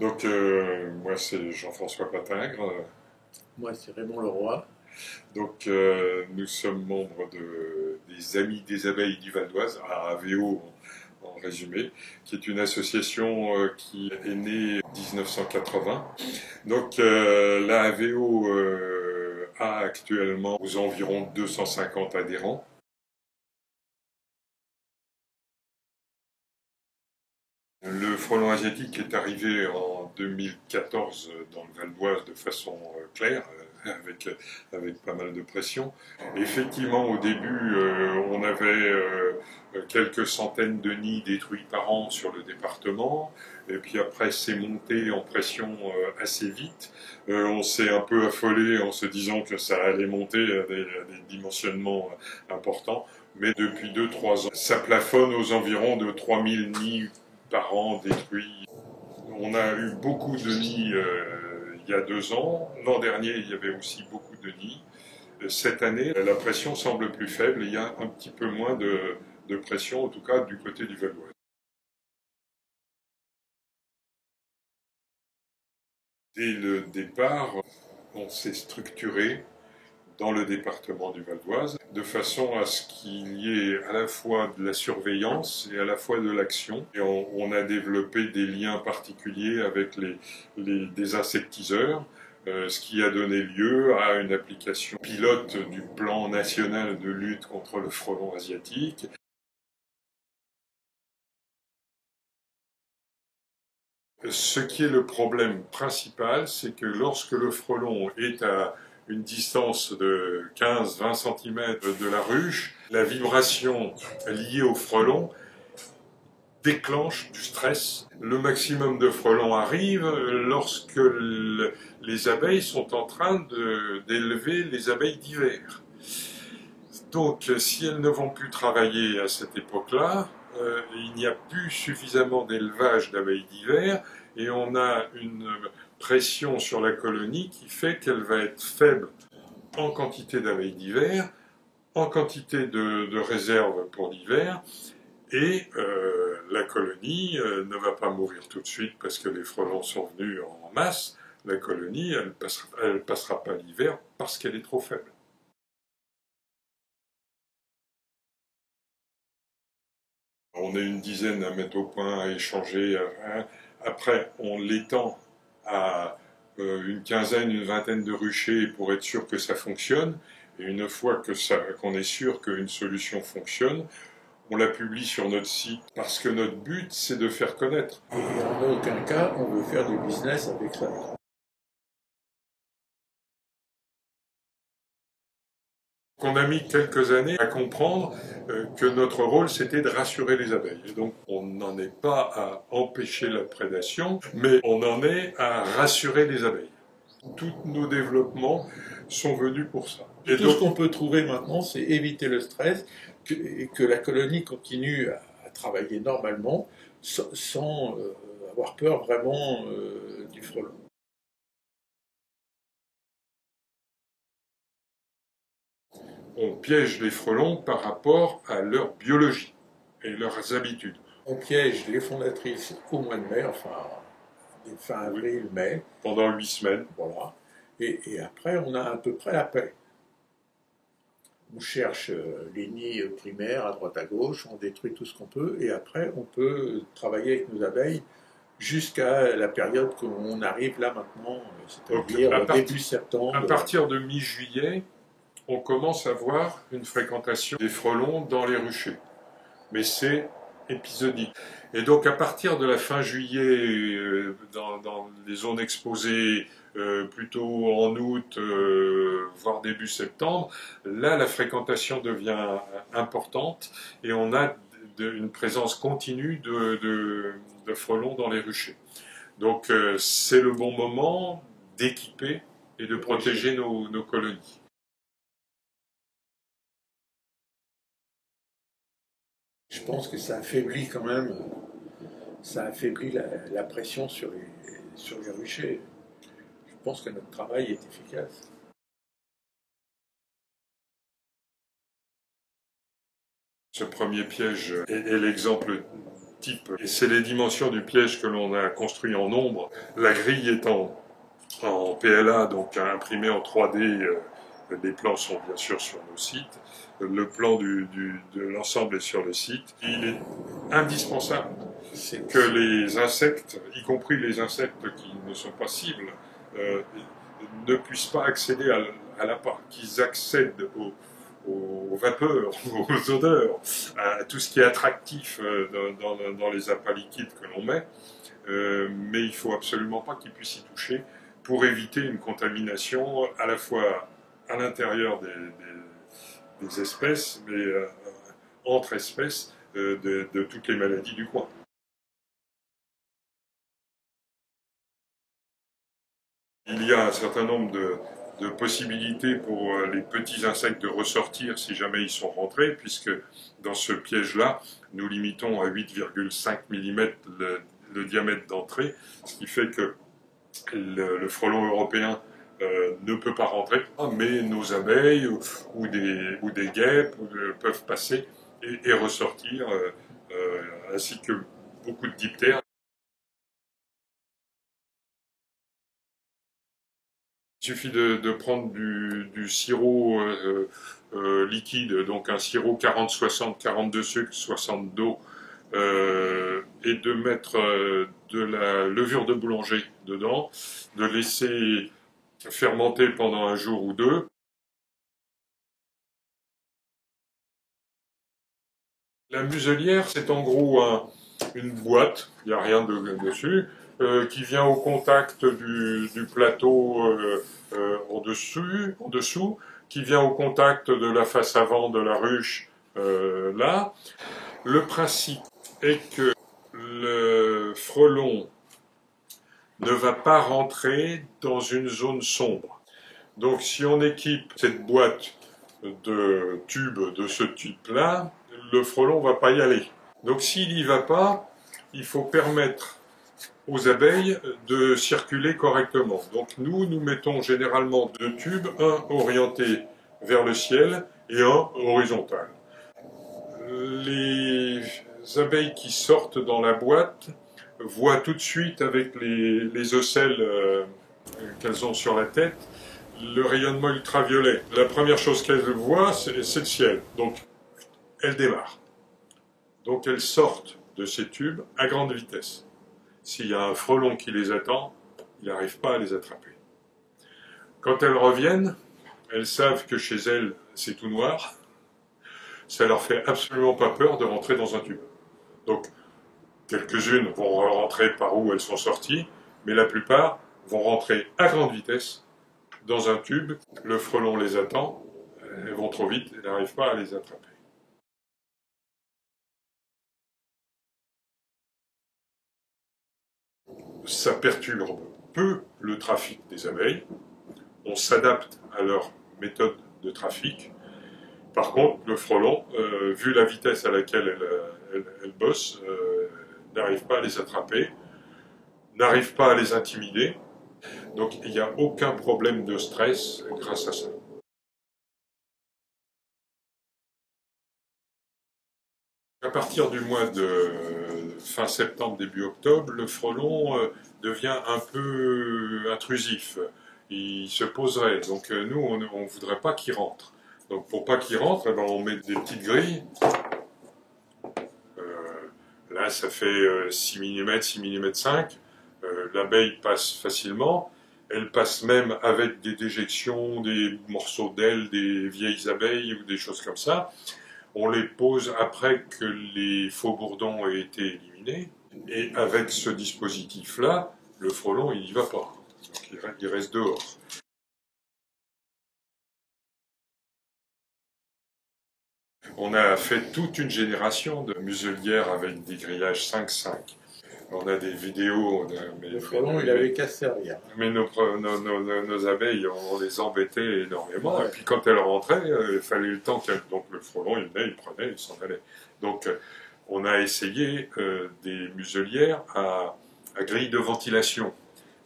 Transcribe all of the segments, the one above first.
Donc, moi, c'est Jean-François Patingre. Moi, c'est Raymond Leroy. Donc, nous sommes membres des Amis des Abeilles du Val d'Oise, AVO en résumé, qui est une association qui est née en 1980. Donc, la AVO a actuellement aux environs 250 adhérents. Le frelon asiatique est arrivé en 2014 dans le Val d'Oise de façon claire, avec pas mal de pression. Effectivement, au début, on avait quelques centaines de nids détruits par an sur le département. Et puis après, c'est monté en pression assez vite. On s'est un peu affolé en se disant que ça allait monter à des dimensionnements importants. Mais depuis 2-3 ans, ça plafonne aux environs de 3000 nids par an détruits. On a eu beaucoup de nids il y a 2 ans. L'an dernier, il y avait aussi beaucoup de nids. Cette année, la pression semble plus faible. Il y a un petit peu moins de pression, en tout cas du côté du Val d'Oise. Dès le départ, on s'est structuré dans le département du Val d'Oise, de façon à ce qu'il y ait à la fois de la surveillance et à la fois de l'action. Et on a développé des liens particuliers avec des insectiseurs, ce qui a donné lieu à une application pilote du plan national de lutte contre le frelon asiatique. Ce qui est le problème principal, c'est que lorsque le frelon est à une distance de 15-20 cm de la ruche, la vibration liée au frelon déclenche du stress. Le maximum de frelons arrive lorsque les abeilles sont en train d'élever les abeilles d'hiver. Donc, si elles ne vont plus travailler à cette époque-là, il n'y a plus suffisamment d'élevage d'abeilles d'hiver et on a une pression sur la colonie qui fait qu'elle va être faible en quantité d'abeilles d'hiver, en quantité de réserve pour l'hiver, et la colonie ne va pas mourir tout de suite parce que les frelons sont venus en masse. La colonie, elle passera pas l'hiver parce qu'elle est trop faible. On est une dizaine à mettre au point, à échanger. Après, on l'étend à une quinzaine, une vingtaine de ruchers pour être sûr que ça fonctionne. Et une fois qu'on est sûr qu'une solution fonctionne, on la publie sur notre site parce que notre but, c'est de faire connaître. Et en aucun cas, on veut faire du business avec ça. On a mis quelques années à comprendre que notre rôle, c'était de rassurer les abeilles. Et donc, on n'en est pas à empêcher la prédation, mais on en est à rassurer les abeilles. Tous nos développements sont venus pour ça. Et tout ce qu'on peut trouver maintenant, c'est éviter le stress et que la colonie continue à travailler normalement sans avoir peur vraiment du frelon. On piège les frelons par rapport à leur biologie et leurs habitudes. On piège les fondatrices au mois de mai, enfin fin avril, mai. Pendant 8 semaines. Voilà. Et après, on a à peu près la paix. On cherche les nids primaires à droite à gauche, on détruit tout ce qu'on peut, et après, on peut travailler avec nos abeilles jusqu'à la période qu'on arrive là maintenant, c'est-à-dire début septembre. À partir de mi-juillet, on commence à voir une fréquentation des frelons dans les ruchers. Mais c'est épisodique. Et donc à partir de la fin juillet, dans les zones exposées, plutôt en août, voire début septembre, là la fréquentation devient importante et on a une présence continue de frelons dans les ruchers. Donc c'est le bon moment d'équiper et de protéger nos colonies. Je pense que ça affaiblit quand même, ça affaiblit la pression sur les ruchers. Je pense que notre travail est efficace. Ce premier piège est l'exemple type. Et c'est les dimensions du piège que l'on a construit en ombre. La grille étant en PLA, donc imprimé en 3D, les plans sont bien sûr sur nos sites. Le plan de l'ensemble est sur le site. Il est indispensable que les insectes, y compris les insectes qui ne sont pas cibles, ne puissent pas accéder à l'appât, qu'ils accèdent aux vapeurs, aux odeurs, à tout ce qui est attractif dans les appâts liquides que l'on met, mais il ne faut absolument pas qu'ils puissent y toucher pour éviter une contamination à la fois à l'intérieur des espèces, mais entre espèces de toutes les maladies du coin. Il y a un certain nombre de possibilités pour les petits insectes de ressortir si jamais ils sont rentrés, puisque dans ce piège-là, nous limitons à 8,5 mm le diamètre d'entrée, ce qui fait que le frelon européen ne peut pas rentrer, mais nos abeilles ou des guêpes peuvent passer et ressortir, ainsi que beaucoup de diptères. Il suffit de prendre du sirop liquide, donc un sirop 40-60, 42 sucres, 60 d'eau, et de mettre de la levure de boulanger dedans, de laisser fermenter pendant un jour ou deux. La muselière, c'est en gros une boîte, il n'y a rien dessus, qui vient au contact du plateau en dessous, qui vient au contact de la face avant de la ruche là. Le principe est que le frelon ne va pas rentrer dans une zone sombre. Donc si on équipe cette boîte de tubes de ce type-là, le frelon ne va pas y aller. Donc s'il n'y va pas, il faut permettre aux abeilles de circuler correctement. Donc nous mettons généralement deux tubes, un orienté vers le ciel et un horizontal. Les abeilles qui sortent dans la boîte voient tout de suite avec les ocelles qu'elles ont sur la tête le rayonnement ultraviolet. La première chose qu'elles voient, c'est le ciel. Donc elles démarrent. Donc elles sortent de ces tubes à grande vitesse. S'il y a un frelon qui les attend, il n'arrive pas à les attraper. Quand elles reviennent, elles savent que chez elles, c'est tout noir. Ça leur fait absolument pas peur de rentrer dans un tube. Donc, quelques-unes vont rentrer par où elles sont sorties, mais la plupart vont rentrer à grande vitesse dans un tube. Le frelon les attend, elles vont trop vite, elles n'arrivent pas à les attraper. Ça perturbe peu le trafic des abeilles. On s'adapte à leur méthode de trafic. Par contre, le frelon, vu la vitesse à laquelle elle bosse, n'arrive pas à les attraper, n'arrive pas à les intimider. Donc il n'y a aucun problème de stress grâce à ça. À partir du mois de fin septembre, début octobre, le frelon devient un peu intrusif. Il se poserait. Donc nous, on ne voudrait pas qu'il rentre. Donc pour pas qu'il rentre, eh ben, on met des petites grilles. Là, ça fait 6 mm, 6 mm 5. L'abeille passe facilement. Elle passe même avec des déjections, des morceaux d'ailes, des vieilles abeilles ou des choses comme ça. On les pose après que les faux bourdons aient été éliminés. Et avec ce dispositif-là, le frelon, il n'y va pas. Donc il reste dehors. On a fait toute une génération de muselières avec des grillages 5-5. On a des vidéos. Le frelon, il avait qu'à servir. Mais nos abeilles, on les embêtait énormément. Ouais. Et puis quand elles rentraient, il fallait le temps qu'elles... Donc le frelon, il venait, il prenait, il s'en allait. Donc on a essayé des muselières à grille de ventilation.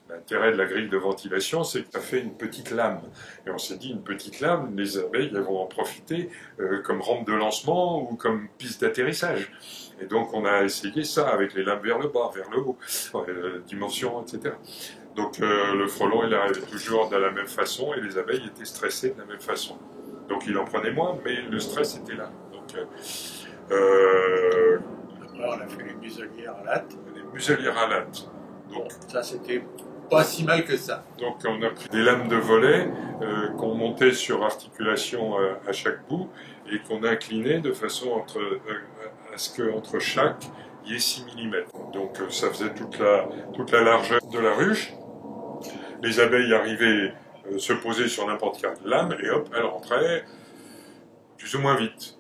L'intérêt de la grille de ventilation, c'est que ça fait une petite lame. Et on s'est dit, une petite lame, les abeilles elles vont en profiter comme rampe de lancement ou comme piste d'atterrissage. Et donc on a essayé ça avec les lames vers le bas, vers le haut, dimension, etc. Donc le frelon, il arrivait toujours de la même façon et les abeilles étaient stressées de la même façon. Donc il en prenait moins, mais le stress était là. Donc, après, on a fait les muselières à latte. les muselières à latte. Donc ça, c'était pas si mal que ça. Donc on a pris des lames de volet qu'on montait sur articulation à chaque bout et qu'on inclinait de façon à ce qu'entre chaque, il y ait 6 mm. Donc ça faisait toute la largeur de la ruche. Les abeilles arrivaient se poser sur n'importe quelle lame et hop, elles rentraient plus ou moins vite.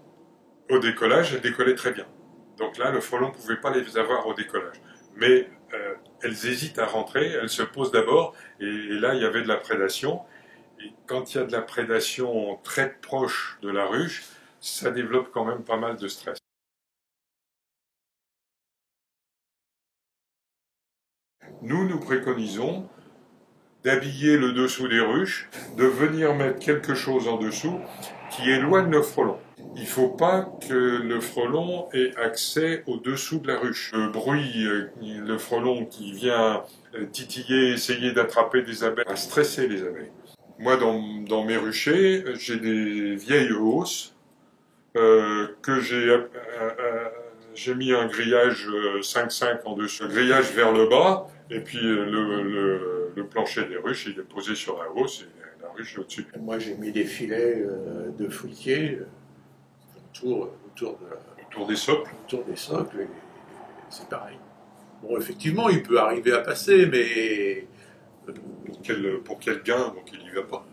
Au décollage, elles décollaient très bien. Donc là, le frelon ne pouvait pas les avoir au décollage. Mais elles hésitent à rentrer, elles se posent d'abord, et là, il y avait de la prédation. Et quand il y a de la prédation très proche de la ruche, ça développe quand même pas mal de stress. Nous préconisons d'habiller le dessous des ruches, de venir mettre quelque chose en dessous qui éloigne le frelon. Il ne faut pas que le frelon ait accès au dessous de la ruche. Le bruit, le frelon qui vient titiller, essayer d'attraper des abeilles, va stresser les abeilles. Moi, dans mes ruchers, j'ai des vieilles hausses que j'ai mis un grillage 5-5 en dessous, le grillage vers le bas, et puis le plancher des ruches, il est posé sur la hausse et la ruche au-dessus. Moi, j'ai mis des filets de fruitier autour des socles. Autour des socles, et c'est pareil. Bon, effectivement, il peut arriver à passer, mais... Pour quel gain, donc il n'y va pas.